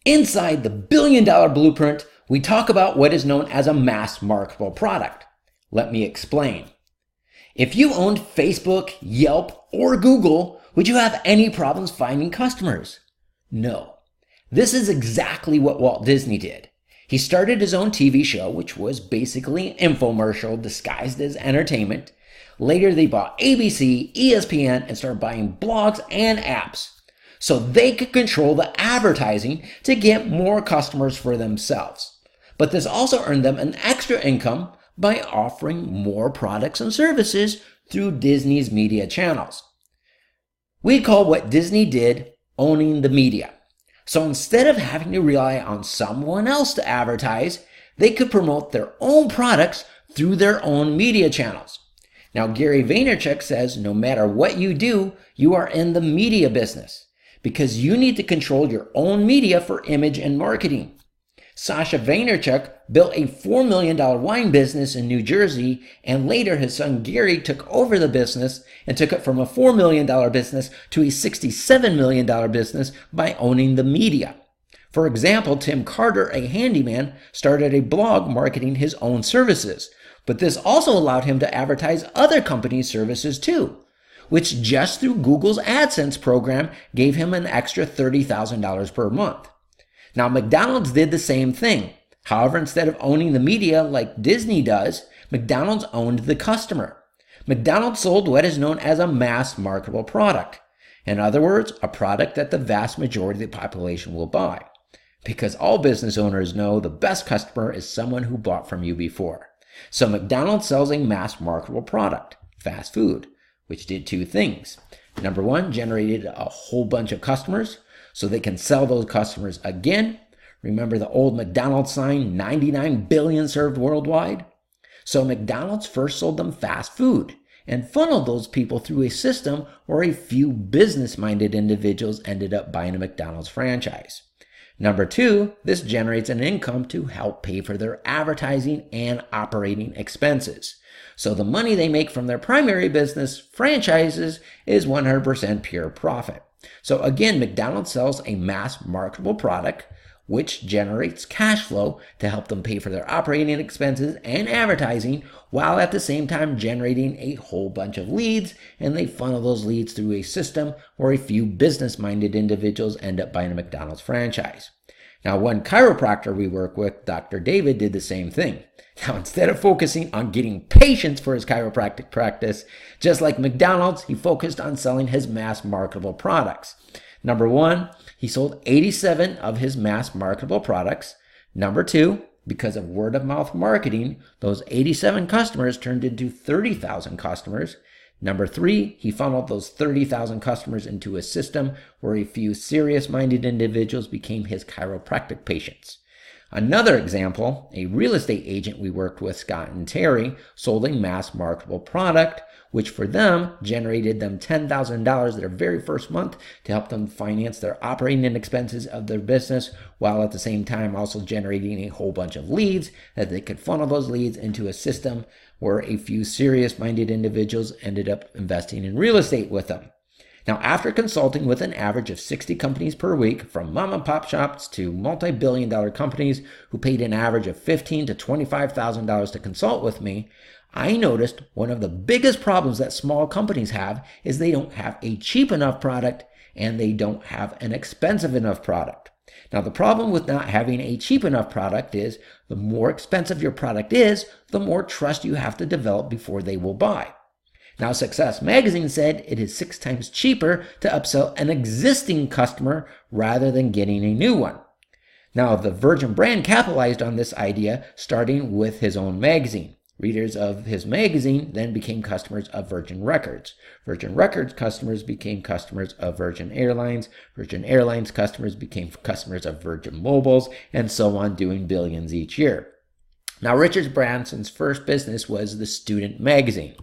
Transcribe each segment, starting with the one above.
Inside the billion-dollar blueprint, we talk about what is known as a mass marketable product. Let me explain. If you owned Facebook, Yelp, or Google, would you have any problems finding customers? No. This is exactly what Walt Disney did. He started his own TV show, which was basically an infomercial disguised as entertainment. Later, they bought ABC, ESPN, and started buying blogs and apps so they could control the advertising to get more customers for themselves. But this also earned them an extra income by offering more products and services through Disney's media channels. We call what Disney did owning the media. So instead of having to rely on someone else to advertise, they could promote their own products through their own media channels. Now, Gary Vaynerchuk says no matter what you do, you are in the media business because you need to control your own media for image and marketing. Sasha Vaynerchuk built a $4 million wine business in New Jersey, and later his son Gary took over the business and took it from a $4 million business to a $67 million business by owning the media. For example, Tim Carter, a handyman, started a blog marketing his own services, but this also allowed him to advertise other companies' services too, which just through Google's AdSense program gave him an extra $30,000 per month. Now, McDonald's did the same thing. However, instead of owning the media like Disney does, McDonald's owned the customer. McDonald's sold what is known as a mass marketable product. In other words, a product that the vast majority of the population will buy. Because all business owners know the best customer is someone who bought from you before. So McDonald's sells a mass marketable product, fast food, which did two things. Number one, generated a whole bunch of customers so they can sell those customers again. Remember the old McDonald's sign, 99 billion served worldwide? So McDonald's first sold them fast food and funneled those people through a system where a few business-minded individuals ended up buying a McDonald's franchise. Number two, this generates an income to help pay for their advertising and operating expenses. So the money they make from their primary business, franchises, is 100% pure profit. So again, McDonald's sells a mass marketable product which generates cash flow to help them pay for their operating expenses and advertising, while at the same time generating a whole bunch of leads, and they funnel those leads through a system where a few business-minded individuals end up buying a McDonald's franchise. Now, one chiropractor we work with, Dr. David, did the same thing. Now, instead of focusing on getting patients for his chiropractic practice, just like McDonald's, he focused on selling his mass marketable products. Number one, he sold 87 of his mass marketable products. Number two, because of word of mouth marketing, those 87 customers turned into 30,000 customers. Number three, he funneled those 30,000 customers into a system where a few serious-minded individuals became his chiropractic patients. Another example, a real estate agent we worked with, Scott and Terry, sold a mass marketable product, which for them generated them $10,000 their very first month to help them finance their operating expenses of their business, while at the same time also generating a whole bunch of leads that they could funnel those leads into a system where a few serious-minded individuals ended up investing in real estate with them. Now, after consulting with an average of 60 companies per week, from mom and pop shops to multi-billion dollar companies who paid an average of $15,000 to $25,000 to consult with me, I noticed one of the biggest problems that small companies have is they don't have a cheap enough product and they don't have an expensive enough product. Now, the problem with not having a cheap enough product is the more expensive your product is, the more trust you have to develop before they will buy. Now, Success Magazine said it is 6 times cheaper to upsell an existing customer rather than getting a new one. Now, the Virgin brand capitalized on this idea, starting with his own magazine. Readers of his magazine then became customers of Virgin Records. Virgin Records customers became customers of Virgin Airlines. Virgin Airlines customers became customers of Virgin Mobiles, and so on, doing billions each year. Now, Richard Branson's first business was the Student Magazine,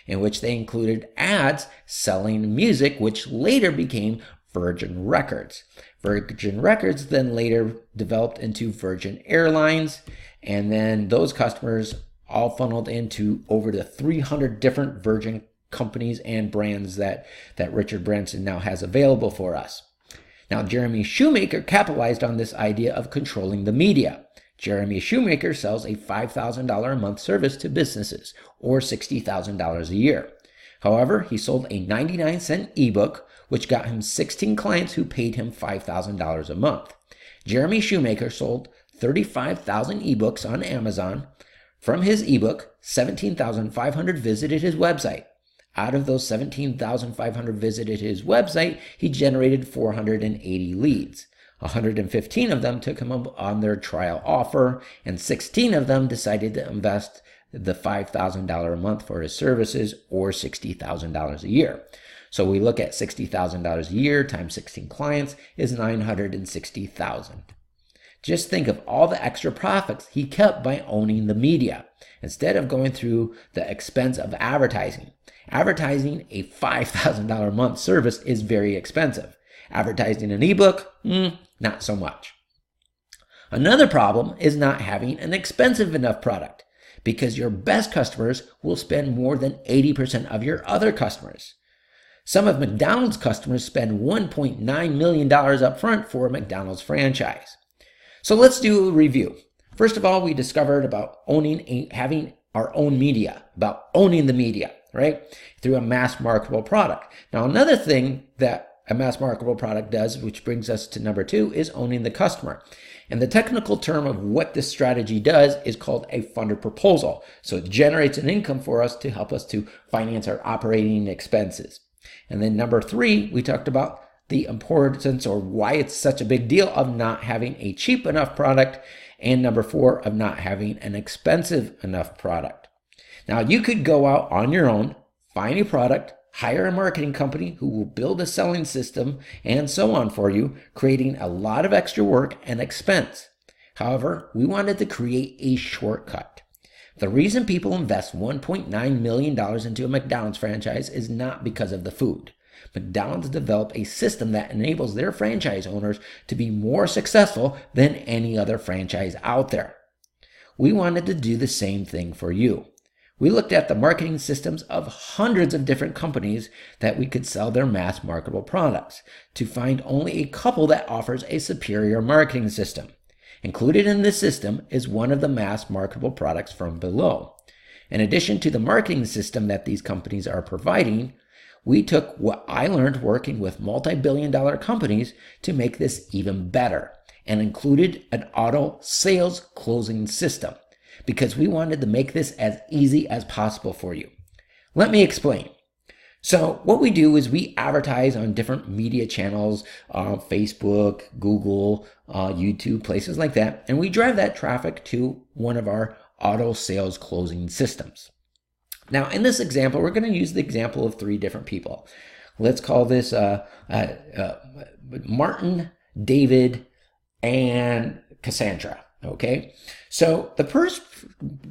in which they included ads selling music, which later became Virgin Records. Virgin Records then later developed into Virgin Airlines, and then those customers all funneled into over the 300 different Virgin companies and brands that Richard Branson now has available for us. Now, Jeremy Shoemaker capitalized on this idea of controlling the media. Jeremy Shoemaker sells a $5,000 a month service to businesses, or $60,000 a year. However, he sold a 99-cent ebook, which got him 16 clients who paid him $5,000 a month. Jeremy Shoemaker sold 35,000 ebooks on Amazon. From his ebook, 17,500 visited his website. Out of those 17,500 visited his website, he generated 480 leads. 115 of them took him up on their trial offer, and 16 of them decided to invest the $5,000 a month for his services, or $60,000 a year. So we look at $60,000 a year times 16 clients is $960,000. Just think of all the extra profits he kept by owning the media, instead of going through the expense of advertising. Advertising a $5,000 a month service is very expensive. Advertising an ebook, not so much. Another problem is not having an expensive enough product, because your best customers will spend more than 80% of your other customers. Some of McDonald's customers spend $1.9 million up front for a McDonald's franchise. So let's do a review. First of all, we discovered about having our own media, about owning the media, right? Through a mass marketable product. Now, another thing that a mass marketable product does, which brings us to number 2, is owning the customer. And the technical term of what this strategy does is called a funded proposal. So it generates an income for us to help us to finance our operating expenses. And then number 3, we talked about the importance, or why it's such a big deal, of not having a cheap enough product. And number 4, of not having an expensive enough product. Now, you could go out on your own, find a product, hire a marketing company who will build a selling system, and so on for you, creating a lot of extra work and expense. However, we wanted to create a shortcut. The reason people invest $1.9 million into a McDonald's franchise is not because of the food. McDonald's developed a system that enables their franchise owners to be more successful than any other franchise out there. We wanted to do the same thing for you. We looked at the marketing systems of hundreds of different companies that we could sell their mass marketable products to find only a couple that offers a superior marketing system. Included in this system is one of the mass marketable products from below. In addition to the marketing system that these companies are providing, we took what I learned working with multi-billion-dollar companies to make this even better, and included an auto sales closing system, because we wanted to make this as easy as possible for you. Let me explain. So what we do is we advertise on different media channels, Facebook, Google, YouTube, places like that, and we drive that traffic to one of our auto sales closing systems. Now, in this example, we're going to use the example of 3 different people. Let's call this Martin, David, and Cassandra. Okay, so the first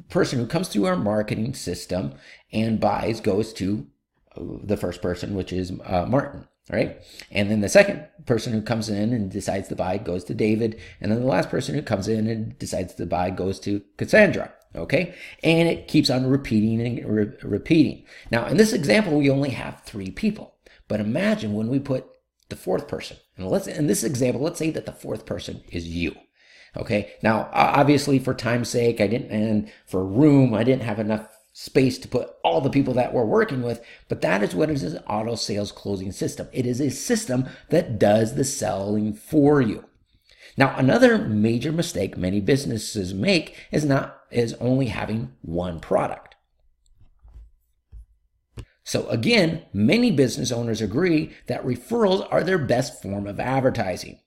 person who comes through our marketing system and buys goes to the first person, which is Martin, right? And then the second person who comes in and decides to buy goes to David. And then the last person who comes in and decides to buy goes to Cassandra. Okay, and it keeps on repeating and repeating. Now, in this example, we only have 3 people. But imagine when we put the 4th person. And in this example, let's say that the 4th person is you. Okay, now obviously for time's sake, and for room, I didn't have enough space to put all the people that we're working with, but that is what is an auto sales closing system. It is a system that does the selling for you. Now, another major mistake many businesses make is only having one product. So again, many business owners agree that referrals are their best form of advertising.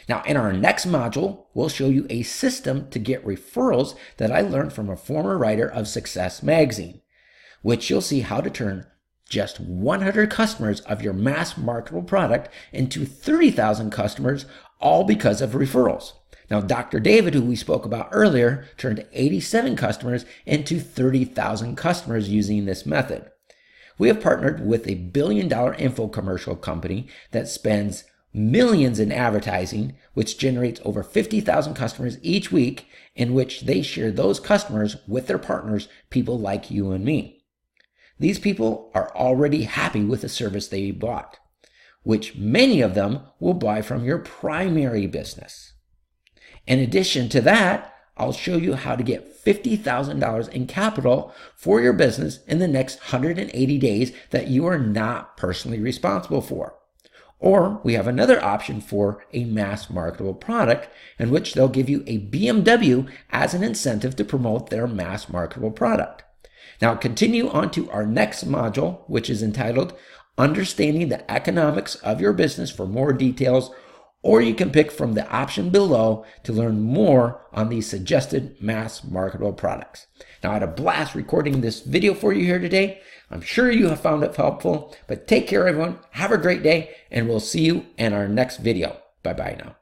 Now, in our next module, we'll show you a system to get referrals that I learned from a former writer of Success Magazine, which you'll see how to turn just 100 customers of your mass marketable product into 30,000 customers, all because of referrals. Now, Dr. David, who we spoke about earlier, turned 87 customers into 30,000 customers using this method. We have partnered with a $1 billion infomercial company that spends millions in advertising, which generates over 50,000 customers each week, in which they share those customers with their partners, people like you and me. These people are already happy with the service they bought. which many of them will buy from your primary business. In addition to that, I'll show you how to get $50,000 in capital for your business in the next 180 days that you are not personally responsible for. Or we have another option for a mass marketable product in which they'll give you a BMW as an incentive to promote their mass marketable product. Now continue on to our next module, which is entitled Understanding the Economics of Your Business for more details, or you can pick from the option below to learn more on these suggested mass marketable products. Now, I had a blast recording this video for you here today. I'm sure you have found it helpful, but take care, everyone. Have a great day, and we'll see you in our next video. Bye-bye now.